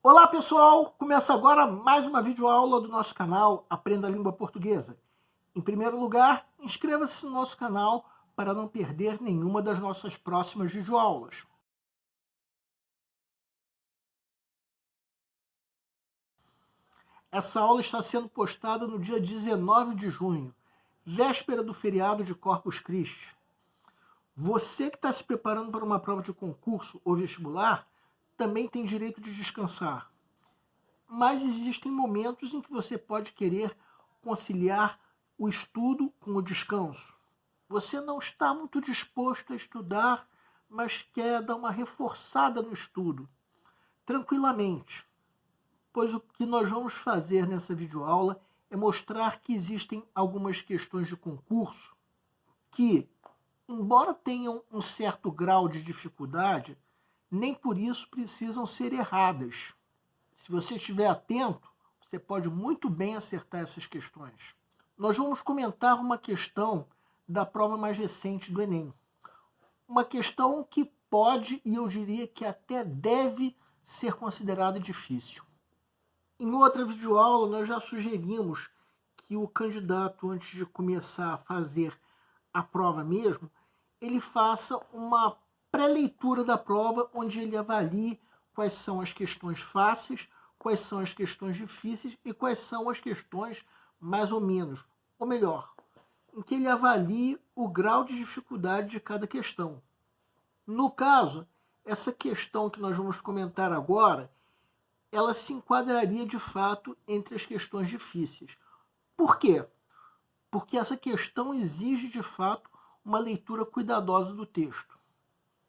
Olá pessoal, começa agora mais uma videoaula do nosso canal Aprenda a Língua Portuguesa. Em primeiro lugar, inscreva-se no nosso canal para não perder nenhuma das nossas próximas videoaulas. Essa aula está sendo postada no dia 19 de junho, véspera do feriado de Corpus Christi. Você que está se preparando para uma prova de concurso ou vestibular, também tem direito de descansar. Mas existem momentos em que você pode querer conciliar o estudo com o descanso. Você não está muito disposto a estudar, mas quer dar uma reforçada no estudo, tranquilamente. Pois o que nós vamos fazer nessa videoaula é mostrar que existem algumas questões de concurso que, embora tenham um certo grau de dificuldade, nem por isso precisam ser erradas. Se você estiver atento, você pode muito bem acertar essas questões. Nós vamos comentar uma questão da prova mais recente do Enem. Uma questão que pode, e eu diria que até deve, ser considerada difícil. Em outra videoaula, nós já sugerimos que o candidato, antes de começar a fazer a prova mesmo, ele faça uma pré-leitura da prova, onde ele avalie quais são as questões fáceis, quais são as questões difíceis e quais são as questões mais ou menos. Ou melhor, em que ele avalie o grau de dificuldade de cada questão. No caso, essa questão que nós vamos comentar agora, ela se enquadraria de fato entre as questões difíceis. Por quê? Porque essa questão exige de fato uma leitura cuidadosa do texto.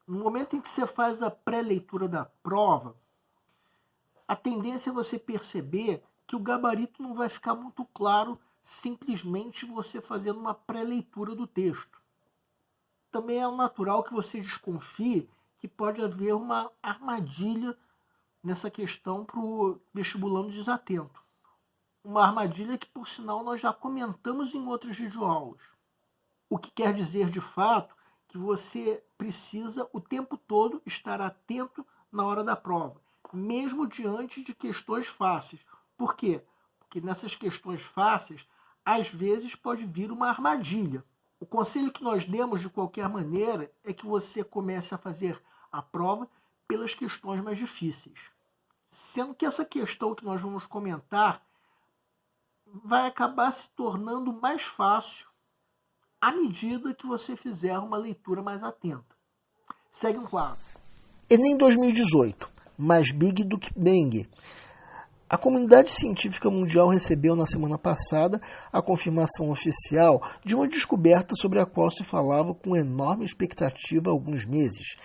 No momento em que você faz a pré-leitura da prova, a tendência é você perceber que o gabarito não vai ficar muito claro simplesmente você fazendo uma pré-leitura do texto. Também é natural que você desconfie que pode haver uma armadilha nessa questão para o vestibulando desatento. Uma armadilha que, por sinal, nós já comentamos em outras videoaulas. O que quer dizer, de fato, que você precisa o tempo todo estar atento na hora da prova, mesmo diante de questões fáceis. Por quê? Porque nessas questões fáceis, às vezes pode vir uma armadilha. O conselho que nós demos, de qualquer maneira, é que você comece a fazer a prova pelas questões mais difíceis. Sendo que essa questão que nós vamos comentar vai acabar se tornando mais fácil à medida que você fizer uma leitura mais atenta. Segue um quadro. Enem 2018, mais Big do que Bang. A comunidade científica mundial recebeu na semana passada a confirmação oficial de uma descoberta sobre a qual se falava com enorme expectativa há alguns meses.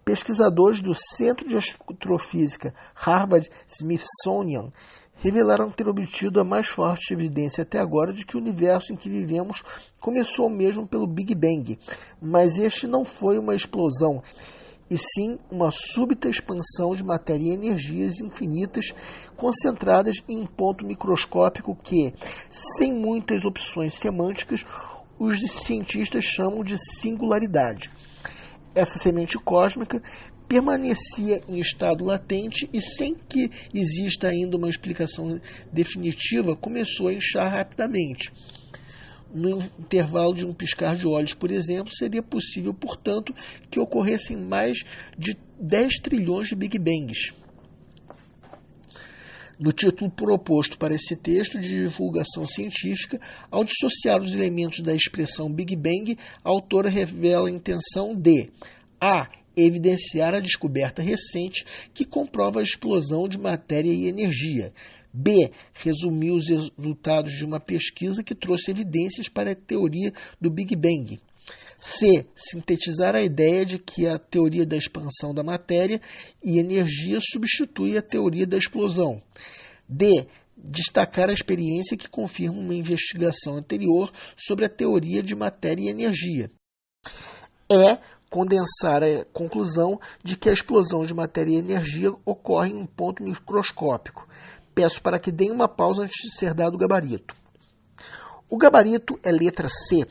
Pesquisadores do Centro de Astrofísica Harvard-Smithsonian revelaram ter obtido a mais forte evidência até agora de que o universo em que vivemos começou mesmo pelo Big Bang, mas este não foi uma explosão, e sim uma súbita expansão de matéria e energias infinitas concentradas em um ponto microscópico que, sem muitas opções semânticas, os cientistas chamam de singularidade. Essa semente cósmica permanecia em estado latente e, sem que exista ainda uma explicação definitiva, começou a inchar rapidamente. No intervalo de um piscar de olhos, por exemplo, seria possível, portanto, que ocorressem mais de 10 trilhões de Big Bangs. No título proposto para esse texto de divulgação científica, ao dissociar os elementos da expressão Big Bang, a autora revela a intenção de a. evidenciar a descoberta recente que comprova a explosão de matéria e energia. B. Resumir os resultados de uma pesquisa que trouxe evidências para a teoria do Big Bang. C. Sintetizar a ideia de que a teoria da expansão da matéria e energia substitui a teoria da explosão. D. Destacar a experiência que confirma uma investigação anterior sobre a teoria de matéria e energia. E. Condensar a conclusão de que a explosão de matéria e energia ocorre em um ponto microscópico. Peço para que deem uma pausa antes de ser dado o gabarito. O gabarito é letra C.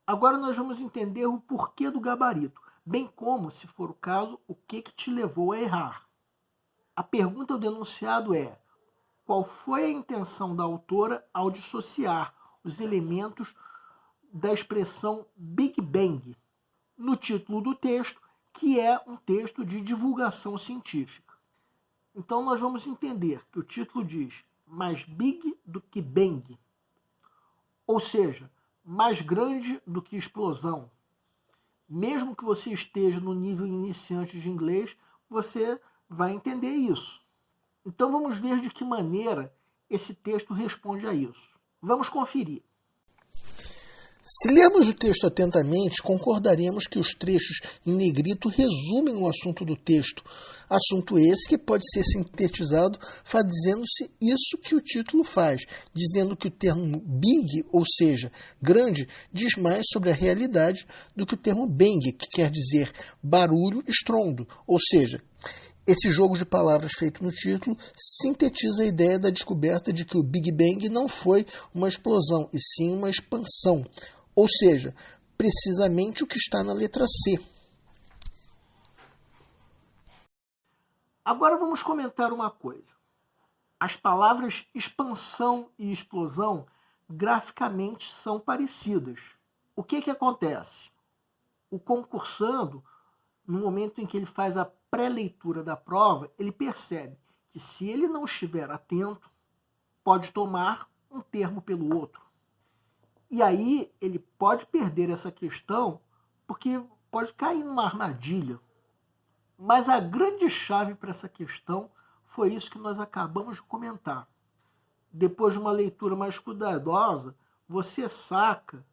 Agora nós vamos entender o porquê do gabarito, bem como, se for o caso, o que te levou a errar. A pergunta do enunciado é: qual foi a intenção da autora ao dissociar os elementos da expressão Big Bang no título do texto, que é um texto de divulgação científica? Então nós vamos entender que o título diz mais big do que bang, ou seja, mais grande do que explosão. Mesmo que você esteja no nível iniciante de inglês, você vai entender isso. Então vamos ver de que maneira esse texto responde a isso. Vamos conferir. Se lermos o texto atentamente, concordaremos que os trechos em negrito resumem o assunto do texto. Assunto esse que pode ser sintetizado fazendo-se isso que o título faz, dizendo que o termo big, ou seja, grande, diz mais sobre a realidade do que o termo bang, que quer dizer barulho, estrondo, ou seja, esse jogo de palavras feito no título sintetiza a ideia da descoberta de que o Big Bang não foi uma explosão, e sim uma expansão. Ou seja, precisamente o que está na letra C. Agora vamos comentar uma coisa. As palavras expansão e explosão graficamente são parecidas. O que acontece? O concursando, no momento em que ele faz a pré-leitura da prova, ele percebe que, se ele não estiver atento, pode tomar um termo pelo outro. E aí ele pode perder essa questão porque pode cair numa armadilha. Mas a grande chave para essa questão foi isso que nós acabamos de comentar. Depois de uma leitura mais cuidadosa, você saca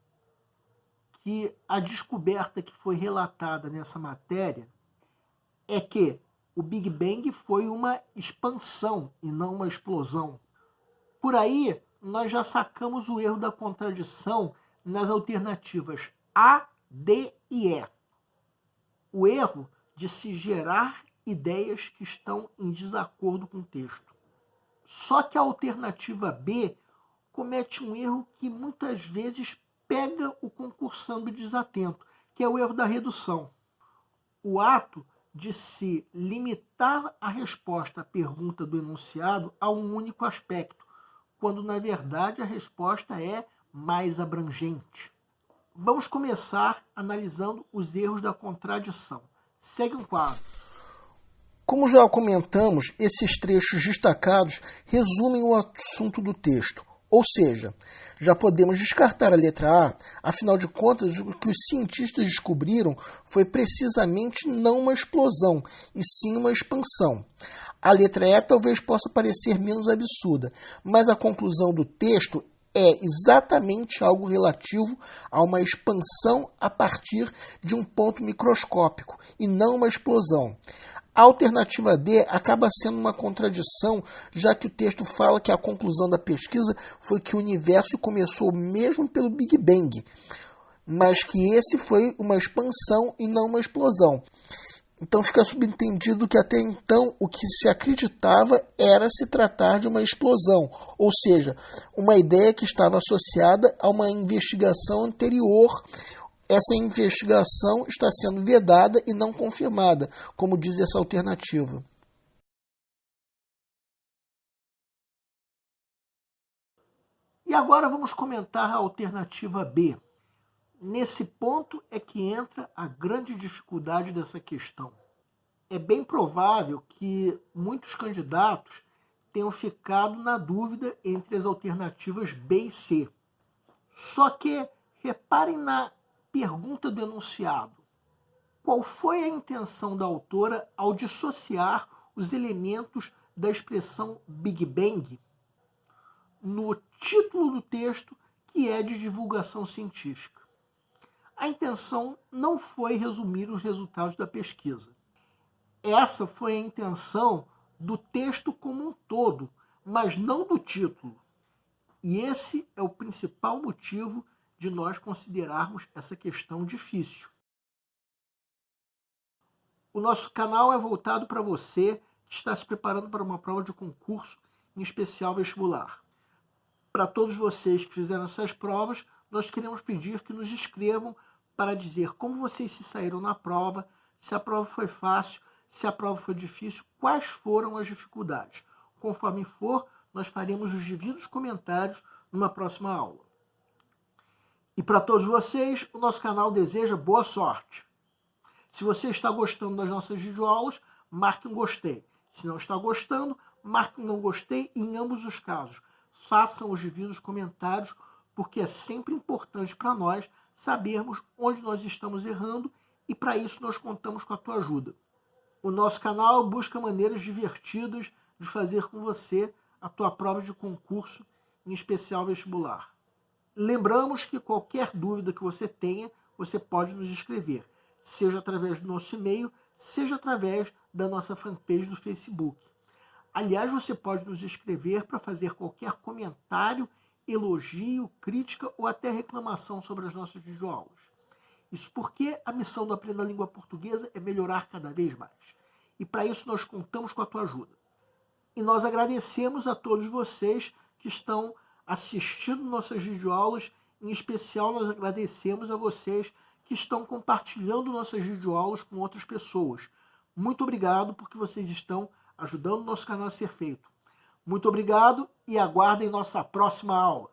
que a descoberta que foi relatada nessa matéria é que o Big Bang foi uma expansão e não uma explosão. Por aí, nós já sacamos o erro da contradição nas alternativas A, D e E. O erro de se gerar ideias que estão em desacordo com o texto. Só que a alternativa B comete um erro que muitas vezes pega o concursando desatento, que é o erro da redução. O ato de se limitar a resposta à pergunta do enunciado a um único aspecto, quando na verdade a resposta é mais abrangente. Vamos começar analisando os erros da contradição. Segue um quadro. Como já comentamos, esses trechos destacados resumem o assunto do texto, ou seja, já podemos descartar a letra A, afinal de contas, o que os cientistas descobriram foi precisamente não uma explosão, e sim uma expansão. A letra E talvez possa parecer menos absurda, mas a conclusão do texto é exatamente algo relativo a uma expansão a partir de um ponto microscópico, e não uma explosão. A alternativa D acaba sendo uma contradição, já que o texto fala que a conclusão da pesquisa foi que o universo começou mesmo pelo Big Bang, mas que esse foi uma expansão e não uma explosão. Então fica subentendido que até então o que se acreditava era se tratar de uma explosão, ou seja, uma ideia que estava associada a uma investigação anterior. Essa investigação está sendo vedada e não confirmada, como diz essa alternativa. E agora vamos comentar a alternativa B. Nesse ponto é que entra a grande dificuldade dessa questão. É bem provável que muitos candidatos tenham ficado na dúvida entre as alternativas B e C. Só que reparem na pergunta do enunciado. Qual foi a intenção da autora ao dissociar os elementos da expressão Big Bang no título do texto, que é de divulgação científica? A intenção não foi resumir os resultados da pesquisa. Essa foi a intenção do texto como um todo, mas não do título. E esse é o principal motivo de nós considerarmos essa questão difícil. O nosso canal é voltado para você que está se preparando para uma prova de concurso, em especial vestibular. Para todos vocês que fizeram essas provas, nós queremos pedir que nos escrevam para dizer como vocês se saíram na prova, se a prova foi fácil, se a prova foi difícil, quais foram as dificuldades. Conforme for, nós faremos os devidos comentários numa próxima aula. E para todos vocês, o nosso canal deseja boa sorte. Se você está gostando das nossas videoaulas, marque um gostei. Se não está gostando, marque um não gostei e em ambos os casos. Façam os devidos comentários, porque é sempre importante para nós sabermos onde nós estamos errando e para isso nós contamos com a tua ajuda. O nosso canal busca maneiras divertidas de fazer com você a tua prova de concurso, em especial vestibular. Lembramos que qualquer dúvida que você tenha, você pode nos escrever, seja através do nosso e-mail, seja através da nossa fanpage do Facebook. Aliás, você pode nos escrever para fazer qualquer comentário, elogio, crítica ou até reclamação sobre as nossas videoaulas. Isso porque a missão do Aprenda a Língua Portuguesa é melhorar cada vez mais. E para isso nós contamos com a tua ajuda. E nós agradecemos a todos vocês que estão assistindo nossas videoaulas. Em especial, nós agradecemos a vocês que estão compartilhando nossas videoaulas com outras pessoas. Muito obrigado porque vocês estão ajudando o nosso canal a ser feito. Muito obrigado e aguardem nossa próxima aula.